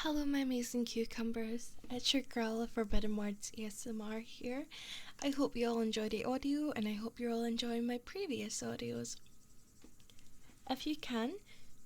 Hello my amazing cucumbers, it's your girl Forbidden Words ASMR here. I hope you all enjoyed the audio and I hope you're all enjoying my previous audios. If you can,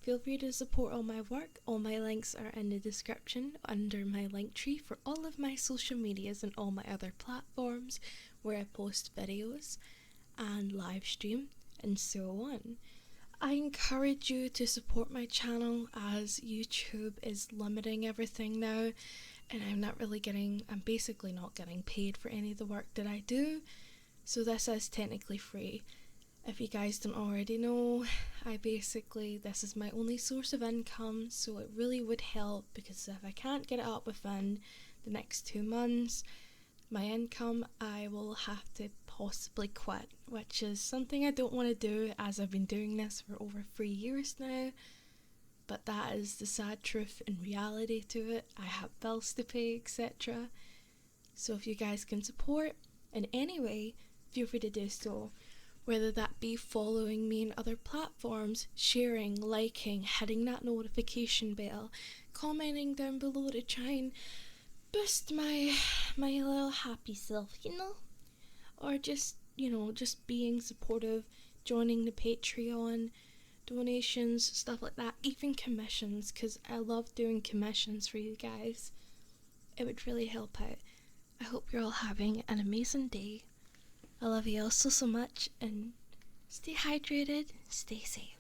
feel free to support all my work. All my links are in the description under my link tree for all of my social medias and all my other platforms where I post videos and live stream and so on. I encourage you to support my channel as YouTube is limiting everything now and I'm basically not getting paid for any of the work that I do, so this is technically free. If you guys don't already know, this is my only source of income, so it really would help because if I can't get it up within the next 2 months, my income, I will have to possibly quit, which is something I don't want to do as I've been doing this for over 3 years now, but that is the sad truth and reality to it. I have bills to pay, etc. So if you guys can support in any way, feel free to do so, whether that be following me on other platforms, sharing, liking, hitting that notification bell, commenting down below to try and boost my little happy self, or just being supportive, joining the Patreon, donations, stuff like that, even commissions, because I love doing commissions for you guys. It would really help out. I hope you're all having an amazing day. I love you all so much, and stay hydrated, stay safe.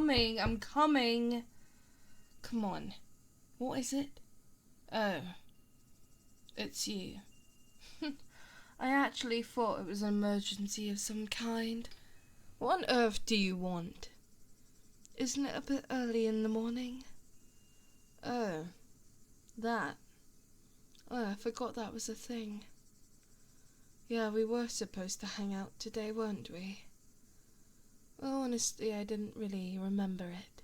I'm coming. Come on. What is it? Oh. It's you. I actually thought it was an emergency of some kind. What on earth do you want? Isn't it a bit early in the morning? Oh. That. Oh, I forgot that was a thing. Yeah, we were supposed to hang out today, weren't we? Well, honestly, I didn't really remember it.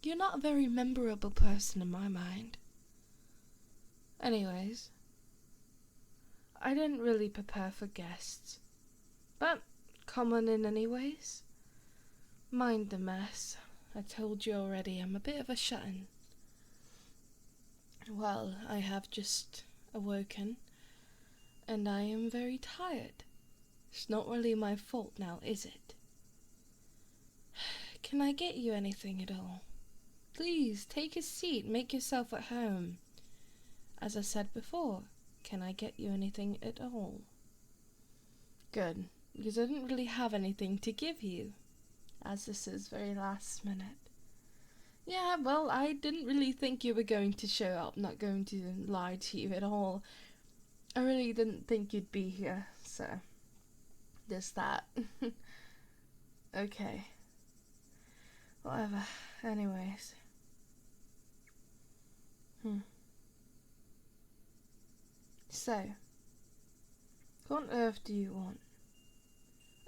You're not a very memorable person in my mind. Anyways, I didn't really prepare for guests, but come on in anyways. Mind the mess. I told you already, I'm a bit of a shut-in. Well, I have just awoken, and I am very tired. It's not really my fault now, is it? Can I get you anything at all? Please, take a seat, make yourself at home. As I said before, can I get you anything at all? Good, because I didn't really have anything to give you, as this is very last minute. Yeah, well, I didn't really think you were going to show up, not going to lie to you at all. I really didn't think you'd be here, so there's that. Okay. Whatever. Anyways. So, what on earth do you want?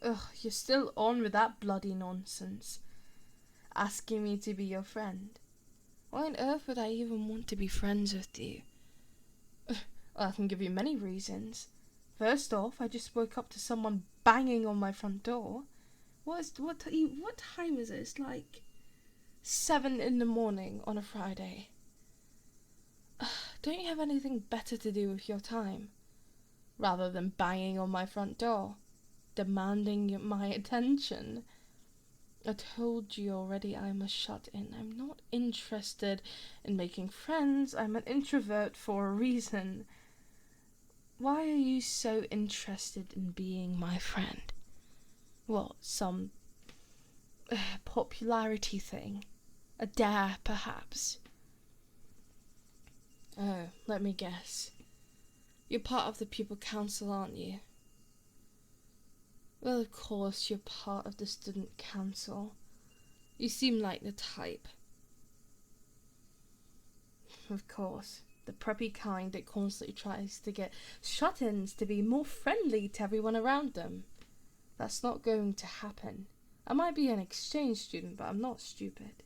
Ugh, you're still on with that bloody nonsense. Asking me to be your friend. Why on earth would I even want to be friends with you? Well, I can give you many reasons. First off, I just woke up to someone banging on my front door. What time is it? It's like 7 in the morning on a Friday. Don't you have anything better to do with your time? Rather than banging on my front door, demanding my attention. I told you already I'm a shut-in. I'm not interested in making friends. I'm an introvert for a reason. Why are you so interested in being my friend? What, some popularity thing? A dare, perhaps? Oh, let me guess. You're part of the pupil council, aren't you? Well, of course you're part of the student council. You seem like the type. Of course, the preppy kind that constantly tries to get shut-ins to be more friendly to everyone around them. That's not going to happen. I might be an exchange student, but I'm not stupid.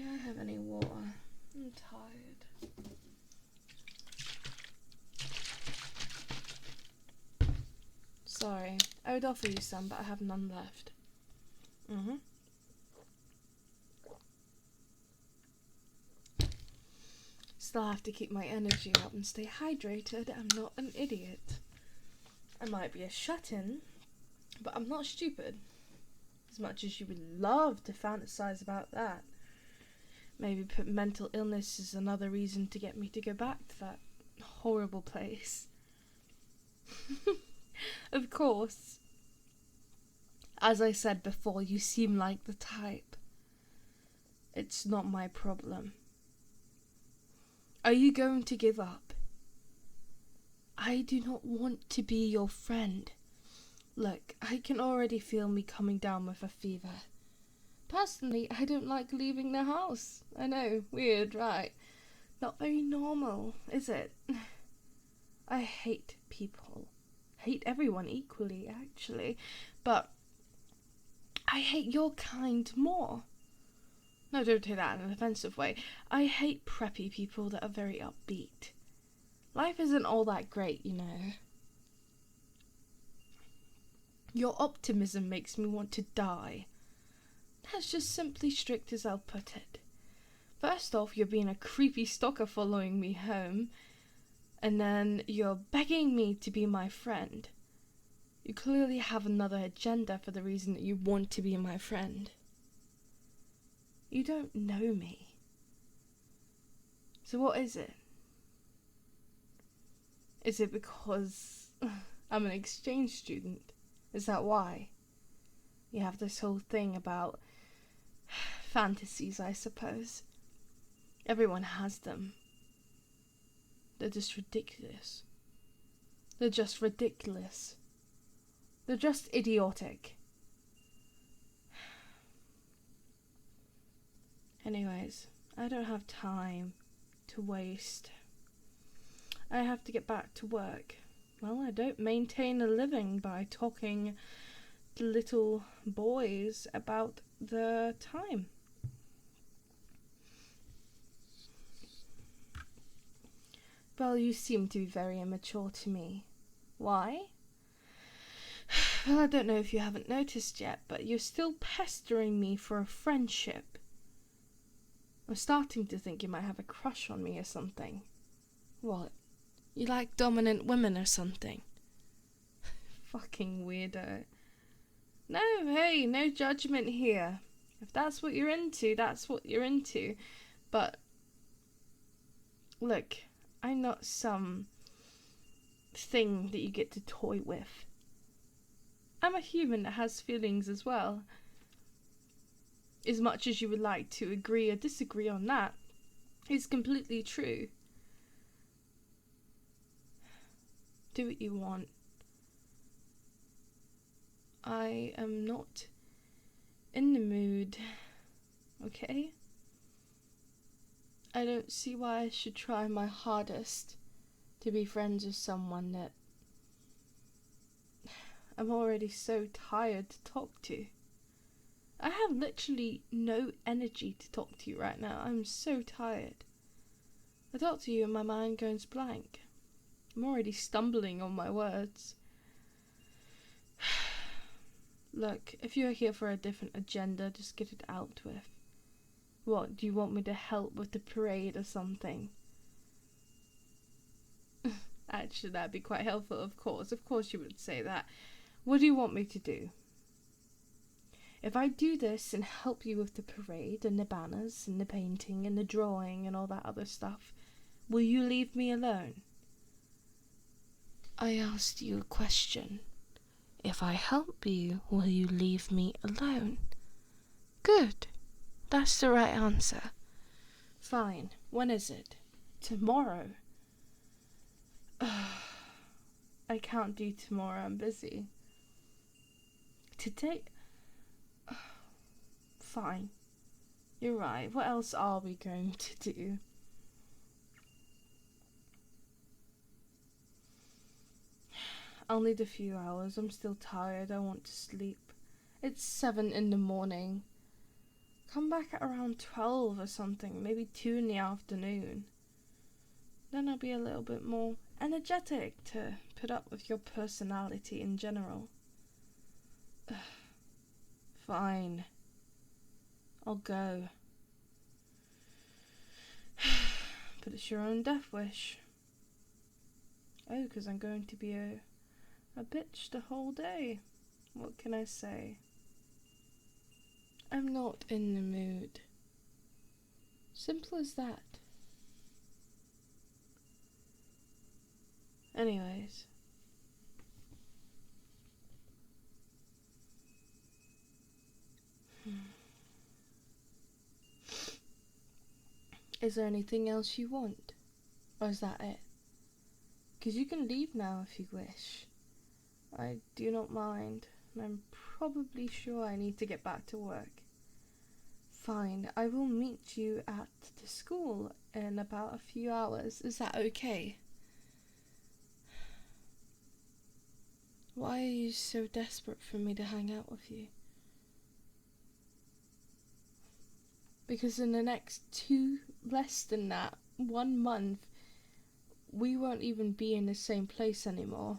Do I have any water? I'm tired. Sorry, I would offer you some, but I have none left. Still have to keep my energy up and stay hydrated. I'm not an idiot. I might be a shut-in, but I'm not stupid. As much as you would love to fantasize about that. Maybe put mental illness as another reason to get me to go back to that horrible place. Of course. As I said before, you seem like the type. It's not my problem. Are you going to give up? I do not want to be your friend. Look, I can already feel me coming down with a fever. Personally, I don't like leaving the house. I know, weird, right? Not very normal, is it? I hate people. Hate everyone equally, actually. But I hate your kind more. No, don't take that in an offensive way. I hate preppy people that are very upbeat. Life isn't all that great, you know. Your optimism makes me want to die. That's just simply strict as I'll put it. First off, you're being a creepy stalker following me home, and then you're begging me to be my friend. You clearly have another agenda for the reason that you want to be my friend. You don't know me. So what is it? Is it because I'm an exchange student? Is that why? You have this whole thing about fantasies, I suppose. Everyone has them. They're just ridiculous. They're just ridiculous. They're just idiotic. Anyways, I don't have time to waste. I have to get back to work. Well, I don't maintain a living by talking to little boys about the time. Well, you seem to be very immature to me. Why? Well, I don't know if you haven't noticed yet, but you're still pestering me for a friendship. I'm starting to think you might have a crush on me or something. What? You like dominant women or something? Fucking weirdo. No, hey, no judgment here. If that's what you're into, that's what you're into. But, look, I'm not some thing that you get to toy with. I'm a human that has feelings as well. As much as you would like to agree or disagree on that, it's completely true. Do what you want. I am not in the mood, okay? I don't see why I should try my hardest to be friends with someone that I'm already so tired to talk to. I have literally no energy to talk to you right now. I'm so tired. I talk to you and my mind goes blank. I'm already stumbling on my words. Look, if you're here for a different agenda, just get it out with. What, do you want me to help with the parade or something? Actually, that'd be quite helpful, of course. Of course you would say that. What do you want me to do? If I do this and help you with the parade and the banners and the painting and the drawing and all that other stuff, will you leave me alone? I asked you a question. If I help you, will you leave me alone? Good. That's the right answer. Fine. When is it? Tomorrow. I can't do tomorrow. I'm busy. Today? Fine. You're right. What else are we going to do? I'll need a few hours. I'm still tired. I want to sleep. It's 7 in the morning. Come back at around 12 or something, maybe 2 in the afternoon. Then I'll be a little bit more energetic to put up with your personality in general. Fine. I'll go. But it's your own death wish. Oh, because I'm going to be a bitch the whole day. What can I say? I'm not in the mood. Simple as that. Anyways. Is there anything else you want? Or is that it? Because you can leave now if you wish. I do not mind. I'm probably sure I need to get back to work. Fine, I will meet you at the school in about a few hours. Is that okay? Why are you so desperate for me to hang out with you? Because in the next less than that, 1 month, we won't even be in the same place anymore.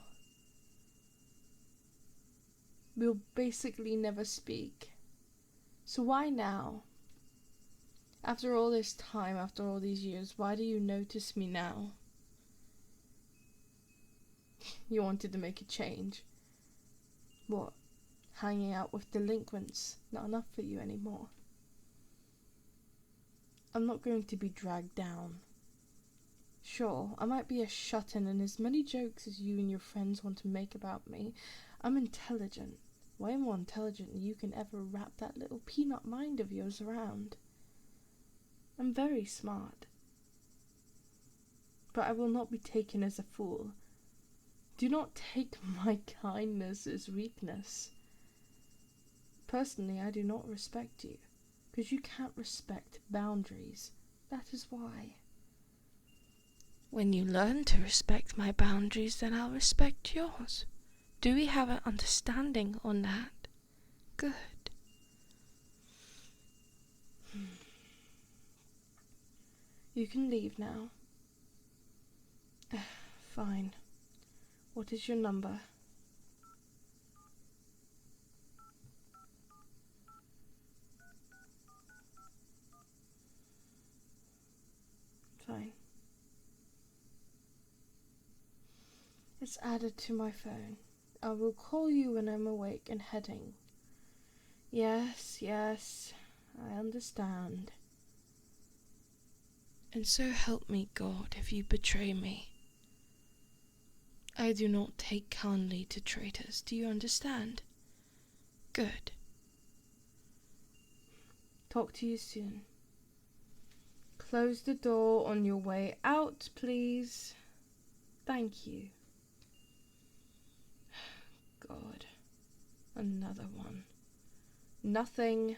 We'll basically never speak. So why now? After all this time, after all these years, why do you notice me now? You wanted to make a change. What? Hanging out with delinquents? Not enough for you anymore. I'm not going to be dragged down. Sure, I might be a shut-in and as many jokes as you and your friends want to make about me. I'm intelligent. Way more intelligent than you can ever wrap that little peanut mind of yours around. I'm very smart. But I will not be taken as a fool. Do not take my kindness as weakness. Personally, I do not respect you, because you can't respect boundaries. That is why. When you learn to respect my boundaries, then I'll respect yours. Do we have an understanding on that? Good. You can leave now. Fine. What is your number? Fine. It's added to my phone. I will call you when I'm awake and heading. Yes, I understand. And so help me God if you betray me. I do not take kindly to traitors. Do you understand? Good. Talk to you soon. Close the door on your way out, please. Thank you. God. Another one. Nothing